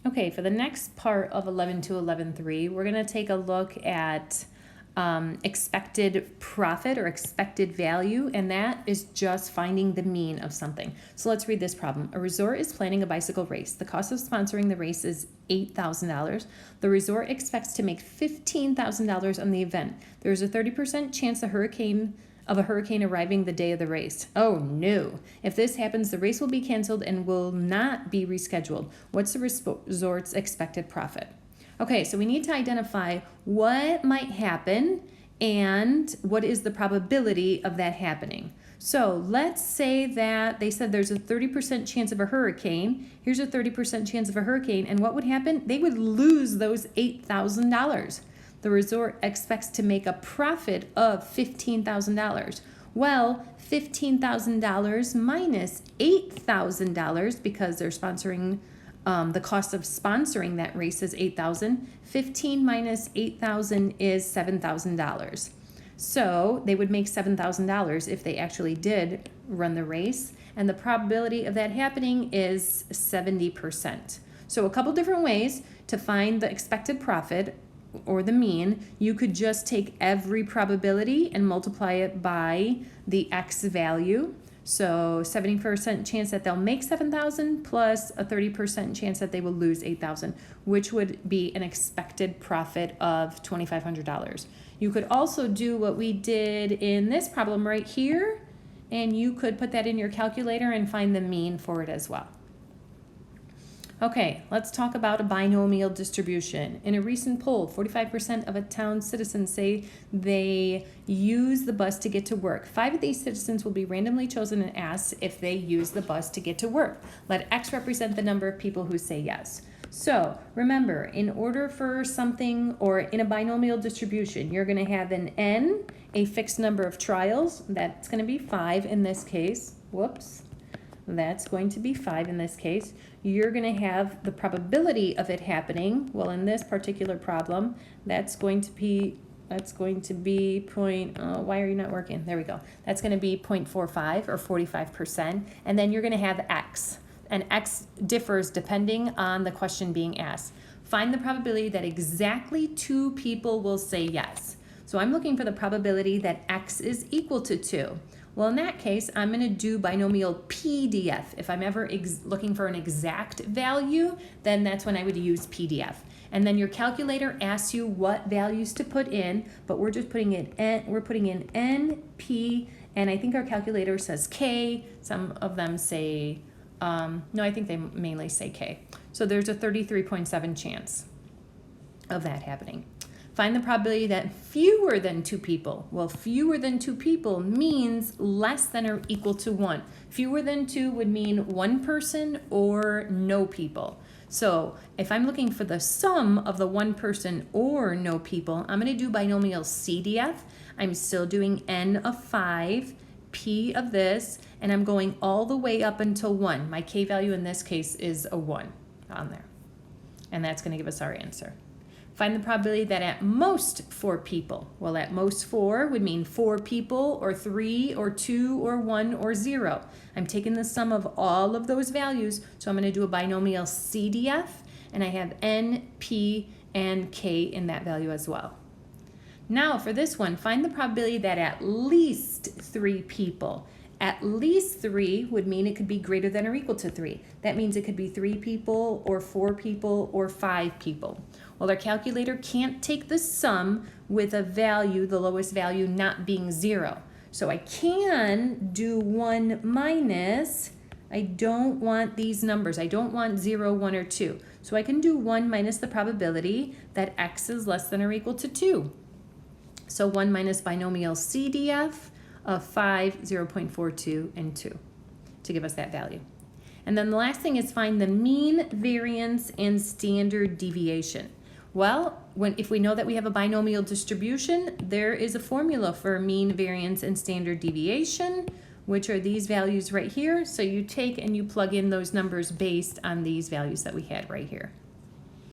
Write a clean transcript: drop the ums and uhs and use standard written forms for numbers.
Okay, for the next part of 11 to 11.3, we're going to take a look at expected profit or expected value, and that is just finding the mean of something. So let's read this problem. A resort is planning a bicycle race. The cost of sponsoring the race is $8,000. The resort expects to make $15,000 on the event. There is a 30% chance a hurricane arriving the day of the race. Oh no. If this happens, the race will be canceled and will not be rescheduled. What's the resort's expected profit? Okay, so we need to identify what might happen and what is the probability of that happening. So let's say that they said there's a 30% chance of a hurricane. Here's a 30% chance of a hurricane, and what would happen? They would lose those $8,000. The resort expects to make a profit of $15,000. Well, $15,000 minus $8,000, because they're sponsoring, the cost of sponsoring that race is $8,000. 15 minus 8,000 is $7,000. So they would make $7,000 if they actually did run the race, and the probability of that happening is 70%. So a couple different ways to find the expected profit or the mean. You could just take every probability and multiply it by the X value. So 70% chance that they'll make 7,000 plus a 30% chance that they will lose 8,000, which would be an expected profit of $2,500. You could also do what we did in this problem right here, and you could put that in your calculator and find the mean for it as well. Okay, let's talk about a binomial distribution. In a recent poll, 45% of a town's citizens say they use the bus to get to work. 5 of these citizens will be randomly chosen and asked if they use the bus to get to work. Let X represent the number of people who say yes. So remember, in order for something, or in a binomial distribution, you're going to have an N, a fixed number of trials. That's going to be 5 in this case. Whoops. That's going to be 5 in this case. You're going to have the probability of it happening. Well, in this particular problem, that's going to be why are you not working? There we go. That's going to be 0.45 or 45%. And then you're going to have X. And X differs depending on the question being asked. Find the probability that exactly 2 people will say yes. So I'm looking for the probability that X is equal to 2. Well, in that case, I'm going to do binomial PDF. If I'm ever looking for an exact value, then that's when I would use PDF. And then your calculator asks you what values to put in, but we're just putting in N, P, and I think our calculator says K. Some of them say, no, I think they mainly say K. So there's a 33.7 chance of that happening. Find the probability that fewer than 2 people. Well, fewer than 2 people means less than or equal to 1. Fewer than 2 would mean 1 person or no people. So if I'm looking for the sum of the 1 person or no people, I'm going to do binomial CDF. I'm still doing N of 5, P of this, and I'm going all the way up until 1. My K value in this case is a 1 on there. And that's going to give us our answer. Find the probability that at most 4 people. Well, at most 4 would mean 4 people or 3 or 2 or 1 or 0. I'm taking the sum of all of those values, so I'm going to do a binomial CDF, and I have N, P, and K in that value as well. Now for this one, find the probability that at least 3 people. At least 3 would mean it could be greater than or equal to 3. That means it could be 3 people or 4 people or 5 people. Well, our calculator can't take the sum with a value, the lowest value not being 0. So I can do 1 minus, I don't want these numbers. I don't want 0, 1, or 2. So I can do 1 minus the probability that X is less than or equal to 2. So 1 minus binomial CDF of 5, 0.42, and 2 to give us that value. And then the last thing is find the mean, variance, and standard deviation. Well, if we know that we have a binomial distribution, there is a formula for mean, variance, and standard deviation, which are these values right here. So you take and you plug in those numbers based on these values that we had right here.